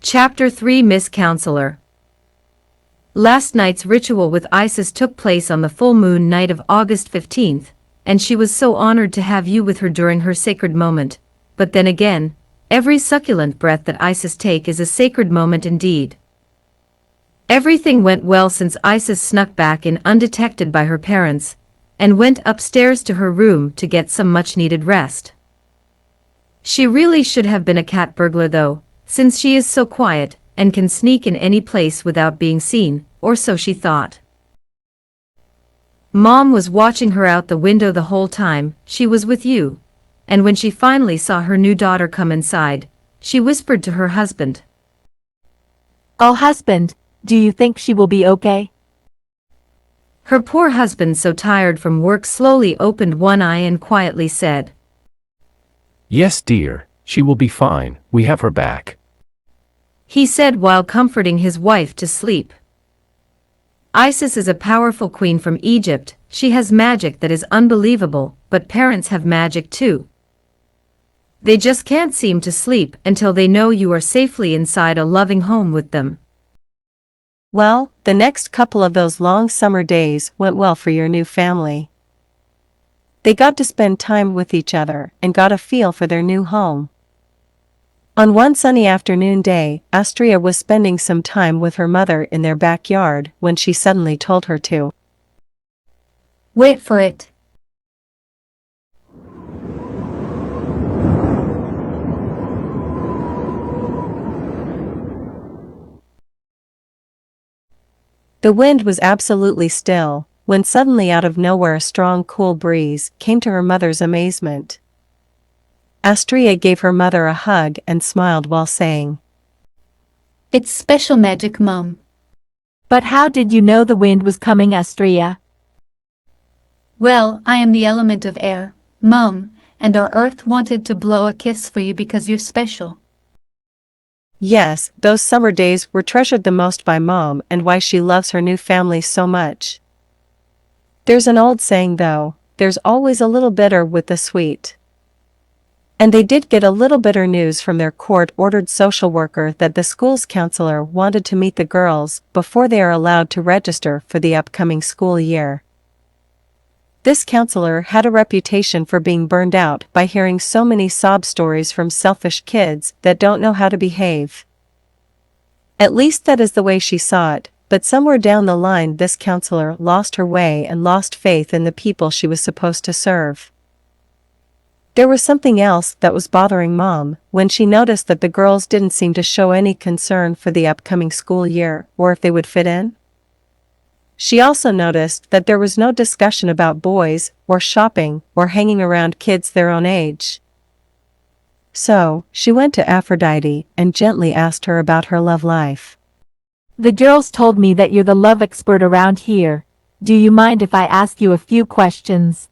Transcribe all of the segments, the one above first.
Chapter 3 Miss Counselor. Last night's ritual with Isis took place on the full moon night of August 15th, and she was so honored to have you with her during her sacred moment. But then again, every succulent breath that Isis take is a sacred moment indeed. Everything went well since Isis snuck back in undetected by her parents, and went upstairs to her room to get some much-needed rest. She really should have been a cat burglar though, since she is so quiet, and can sneak in any place without being seen, or so she thought. Mom was watching her out the window the whole time she was with you, and when she finally saw her new daughter come inside, she whispered to her husband. "Oh husband, do you think she will be okay?" Her poor husband, so tired from work, slowly opened one eye and quietly said, "Yes, dear, she will be fine, we have her back," he said while comforting his wife to sleep. Isis is a powerful queen from Egypt. She has magic that is unbelievable, but parents have magic too. They just can't seem to sleep until they know you are safely inside a loving home with them. Well, the next couple of those long summer days went well for your new family. They got to spend time with each other and got a feel for their new home. On one sunny afternoon day, Astria was spending some time with her mother in their backyard when she suddenly told her to wait for it. The wind was absolutely still, when suddenly out of nowhere a strong cool breeze came to her mother's amazement. Astria gave her mother a hug and smiled while saying, It's special magic, Mom. "But how did you know the wind was coming, Astria?" Well, I am the element of air, Mom, and our earth wanted to blow a kiss for you because you're special. Yes, those summer days were treasured the most by Mom and why she loves her new family so much. There's an old saying though, there's always a little bitter with the sweet. And they did get a little bitter news from their court-ordered social worker that the school's counselor wanted to meet the girls before they are allowed to register for the upcoming school year. This counselor had a reputation for being burned out by hearing so many sob stories from selfish kids that don't know how to behave. At least that is the way she saw it, but somewhere down the line this counselor lost her way and lost faith in the people she was supposed to serve. There was something else that was bothering Mom when she noticed that the girls didn't seem to show any concern for the upcoming school year or if they would fit in. She also noticed that there was no discussion about boys, or shopping, or hanging around kids their own age. So, she went to Aphrodite and gently asked her about her love life. "The girls told me that you're the love expert around here. Do you mind if I ask you a few questions?"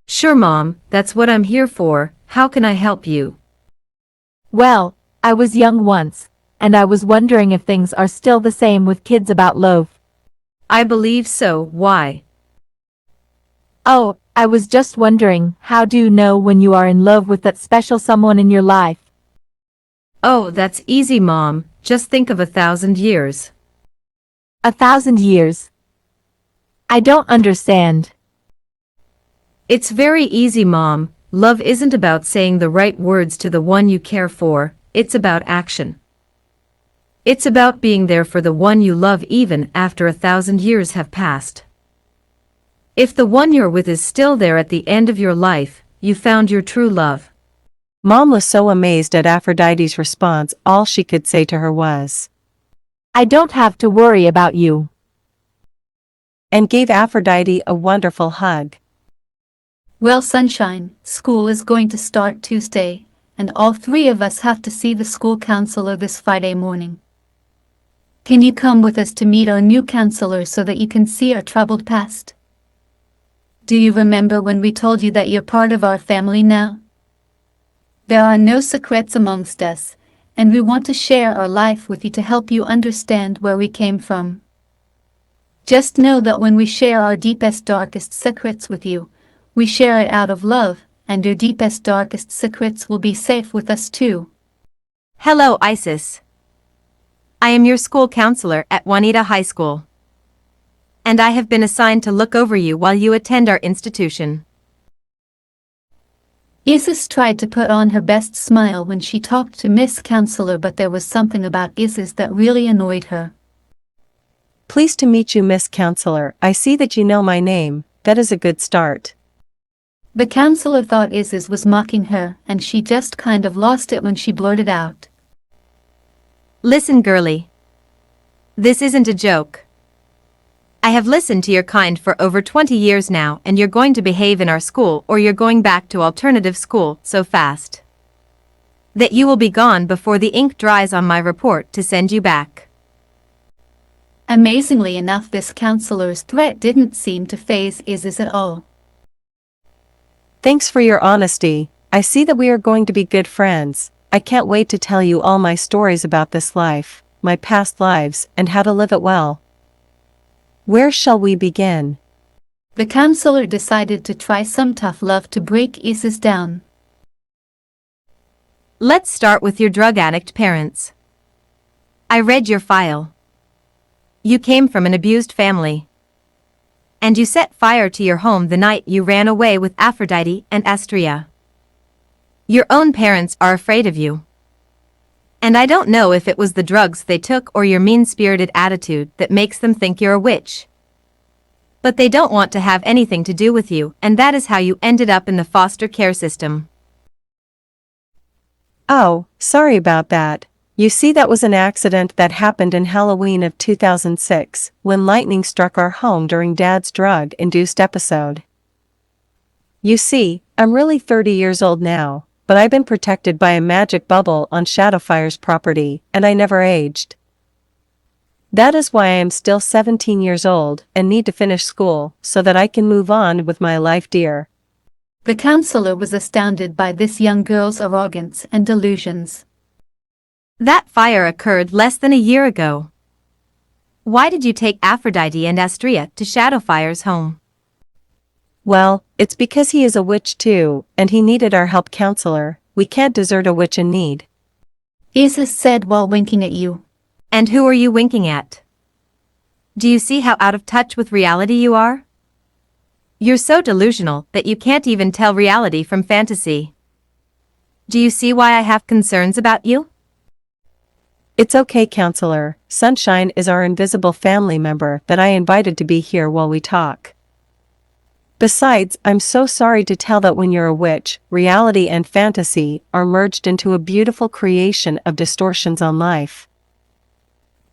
Sure, Mom, that's what I'm here for. How can I help you? "Well, I was young once, and I was wondering if things are still the same with kids about love." I believe so. Why? "Oh, I was just wondering, how do you know when you are in love with that special someone in your life?" Oh, that's easy, Mom. Just think of 1,000 years. 1,000 years? I don't understand. It's very easy, Mom. Love isn't about saying the right words to the one you care for, it's about action. It's about being there for the one you love even after 1,000 years have passed. If the one you're with is still there at the end of your life, you found your true love. Mom was so amazed at Aphrodite's response, all she could say to her was, "I don't have to worry about you," and gave Aphrodite a wonderful hug. Well, sunshine, school is going to start Tuesday, and all three of us have to see the school counselor this Friday morning. Can you come with us to meet our new counselor so that you can see our troubled past? Do you remember when we told you that you're part of our family now? There are no secrets amongst us, and we want to share our life with you to help you understand where we came from. Just know that when we share our deepest, darkest secrets with you, we share it out of love, and your deepest, darkest secrets will be safe with us too. Hello, Isis. I am your school counselor at Juanita High School. And I have been assigned to look over you while you attend our institution. Isis tried to put on her best smile when she talked to Miss Counselor, but there was something about Isis that really annoyed her. Pleased to meet you, Miss Counselor. I see that you know my name. That is a good start. The counselor thought Isis was mocking her, and she just kind of lost it when she blurted out. Listen, girlie. This isn't a joke. I have listened to your kind for over 20 years now, and you're going to behave in our school or you're going back to alternative school so fast that you will be gone before the ink dries on my report to send you back. Amazingly enough, this counselor's threat didn't seem to faze Isis at all. Thanks for your honesty. I see that we are going to be good friends. I can't wait to tell you all my stories about this life, my past lives, and how to live it well. Where shall we begin? The counselor decided to try some tough love to break Isis down. Let's start with your drug addict parents. I read your file. You came from an abused family. And you set fire to your home the night you ran away with Aphrodite and Astrea. Your own parents are afraid of you. And I don't know if it was the drugs they took or your mean-spirited attitude that makes them think you're a witch. But they don't want to have anything to do with you, and that is how you ended up in the foster care system. Oh, sorry about that. You see, that was an accident that happened in Halloween of 2006, when lightning struck our home during Dad's drug-induced episode. You see, I'm really 30 years old now, but I've been protected by a magic bubble on Shadowfire's property, and I never aged. That is why I am still 17 years old and need to finish school so that I can move on with my life, dear. The counselor was astounded by this young girl's arrogance and delusions. That fire occurred less than a year ago. Why did you take Aphrodite and Astrea to Shadowfire's home? Well, it's because he is a witch too, and he needed our help, counselor. We can't desert a witch in need. Isis said while winking at you. And who are you winking at? Do you see how out of touch with reality you are? You're so delusional that you can't even tell reality from fantasy. Do you see why I have concerns about you? It's okay, counselor. Sunshine is our invisible family member that I invited to be here while we talk. Besides, I'm so sorry to tell that when you're a witch, reality and fantasy are merged into a beautiful creation of distortions on life.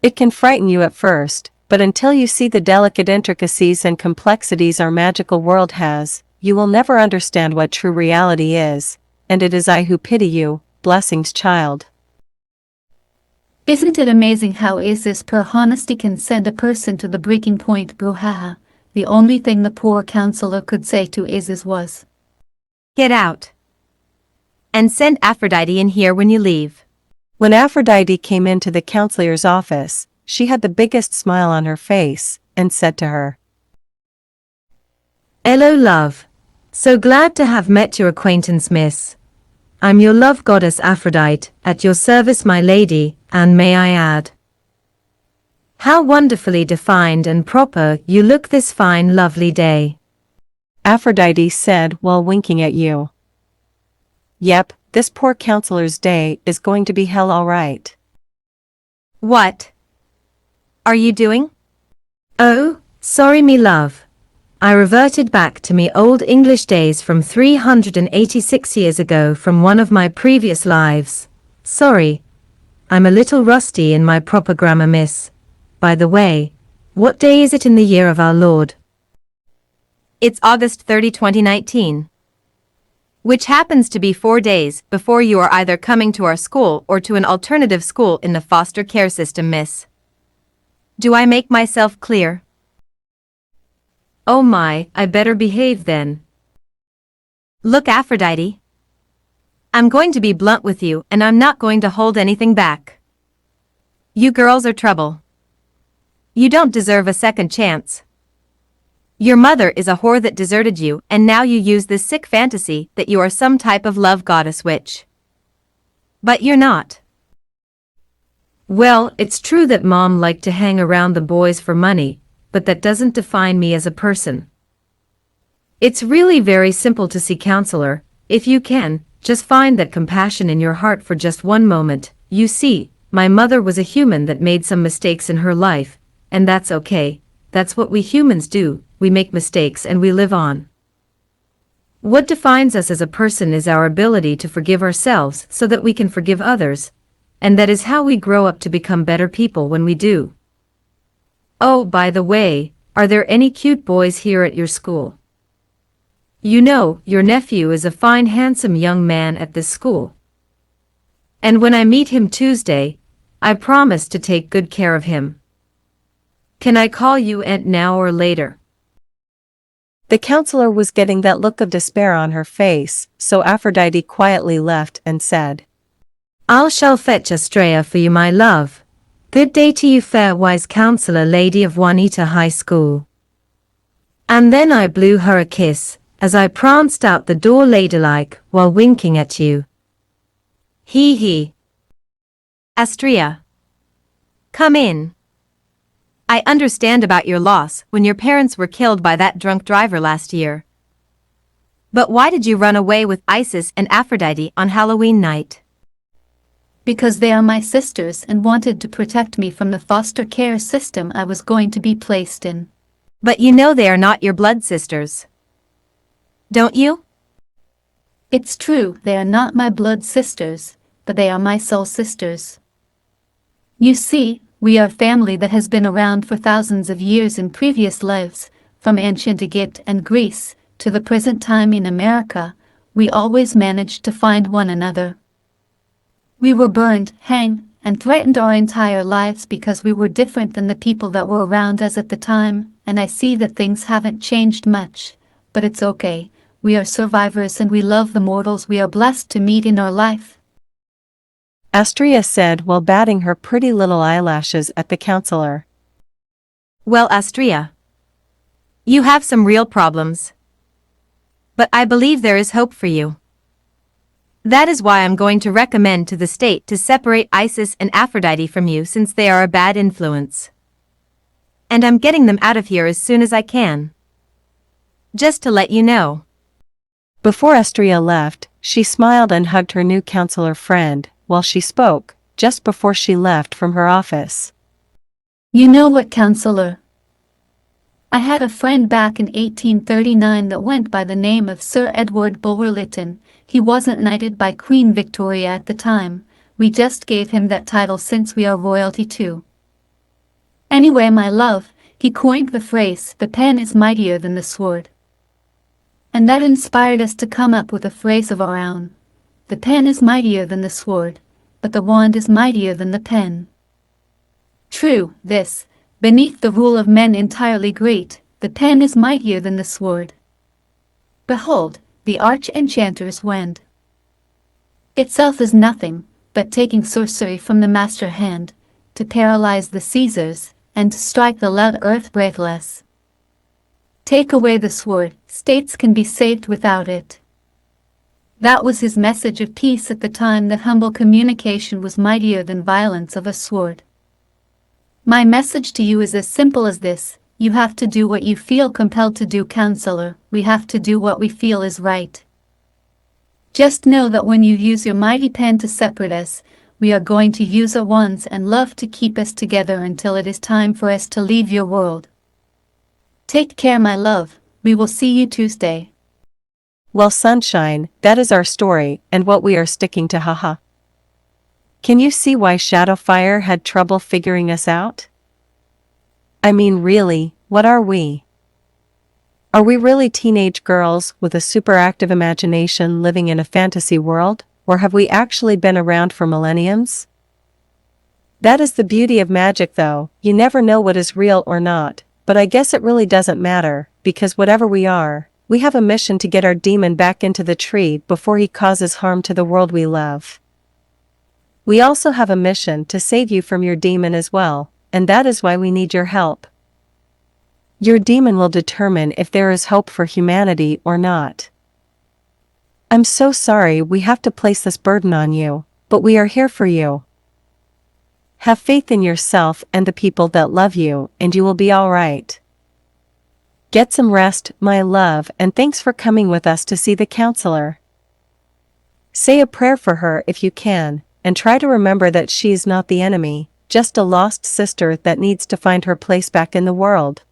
It can frighten you at first, but until you see the delicate intricacies and complexities our magical world has, you will never understand what true reality is, and it is I who pity you, Blessing's child. Isn't it amazing how Isis pure honesty can send a person to the breaking point, brouhaha? The only thing the poor counselor could say to Isis was, Get out. And send Aphrodite in here when you leave. When Aphrodite came into the counselor's office, she had the biggest smile on her face, and said to her, Hello, love. So glad to have met your acquaintance, miss. I'm your love goddess Aphrodite, at your service, my lady, and may I add, how wonderfully defined and proper you look this fine lovely day. Aphrodite said while winking at you. Yep, this poor counselor's day is going to be hell, all right. What are you doing? Oh, sorry me love. I reverted back to me old English days from 386 years ago from one of my previous lives. Sorry. I'm a little rusty in my proper grammar, miss. By the way, what day is it in the year of our Lord? It's August 30, 2019. Which happens to be 4 days before you are either coming to our school or to an alternative school in the foster care system, miss. Do I make myself clear? Oh my, I better behave then. Look, Aphrodite. I'm going to be blunt with you, and I'm not going to hold anything back. You girls are trouble. You don't deserve a second chance. Your mother is a whore that deserted you, and now you use this sick fantasy that you are some type of love goddess witch. But you're not. Well, it's true that Mom liked to hang around the boys for money, but that doesn't define me as a person. It's really very simple to see counselor, if you can, just find that compassion in your heart for just one moment. You see, my mother was a human that made some mistakes in her life, and that's okay, that's what we humans do, we make mistakes and we live on. What defines us as a person is our ability to forgive ourselves so that we can forgive others, and that is how we grow up to become better people when we do. Oh, by the way, are there any cute boys here at your school? You know, your nephew is a fine handsome young man at this school. And when I meet him Tuesday, I promise to take good care of him. Can I call you Aunt now or later? The counselor was getting that look of despair on her face, so Aphrodite quietly left and said, I shall fetch Astrea for you, my love. Good day to you, fair wise counselor lady of Juanita High School. And then I blew her a kiss, as I pranced out the door ladylike while winking at you. Hee hee. Astrea. Come in. I understand about your loss when your parents were killed by that drunk driver last year. But why did you run away with Isis and Aphrodite on Halloween night? Because they are my sisters and wanted to protect me from the foster care system I was going to be placed in. But you know they are not your blood sisters. Don't you? It's true, they are not my blood sisters, but they are my soul sisters. You see, we are family that has been around for thousands of years in previous lives, from ancient Egypt and Greece to the present time in America. We always managed to find one another. We were burned, hanged, and threatened our entire lives because we were different than the people that were around us at the time, and I see that things haven't changed much, but it's okay. We are survivors and we love the mortals we are blessed to meet in our life. Astrea said while batting her pretty little eyelashes at the counselor. Well, Astrea, you have some real problems. But I believe there is hope for you. That is why I'm going to recommend to the state to separate Isis and Aphrodite from you since they are a bad influence. And I'm getting them out of here as soon as I can. Just to let you know. Before Astrea left, she smiled and hugged her new counselor friend while she spoke, just before she left from her office. You know what, counselor? I had a friend back in 1839 that went by the name of Sir Edward Bulwer-Lytton. He wasn't knighted by Queen Victoria at the time. We just gave him that title since we are royalty too. Anyway, my love, he coined the phrase, "The pen is mightier than the sword." And that inspired us to come up with a phrase of our own. The pen is mightier than the sword, but the wand is mightier than the pen. True, this, beneath the rule of men entirely great, the pen is mightier than the sword. Behold, the arch-enchanter's wand. Itself is nothing, but taking sorcery from the master hand, to paralyze the Caesars, and to strike the loud earth breathless. Take away the sword, states can be saved without it. That was his message of peace at the time that humble communication was mightier than violence of a sword. My message to you is as simple as this: you have to do what you feel compelled to do, counselor. We have to do what we feel is right. Just know that when you use your mighty pen to separate us, we are going to use our wands and love to keep us together until it is time for us to leave your world. Take care, my love. We will see you Tuesday. Well, sunshine, that is our story and what we are sticking to, haha. Can you see why Shadowfire had trouble figuring us out? I mean, really, what are we? Are we really teenage girls with a super active imagination living in a fantasy world, or have we actually been around for millenniums? That is the beauty of magic, though. You never know what is real or not, but I guess it really doesn't matter, because whatever we are, we have a mission to get our demon back into the tree before he causes harm to the world we love. We also have a mission to save you from your demon as well, and that is why we need your help. Your demon will determine if there is hope for humanity or not. I'm so sorry we have to place this burden on you, but we are here for you. Have faith in yourself and the people that love you, and you will be all right. Get some rest, my love, and thanks for coming with us to see the counselor. Say a prayer for her if you can, and try to remember that she's not the enemy, just a lost sister that needs to find her place back in the world.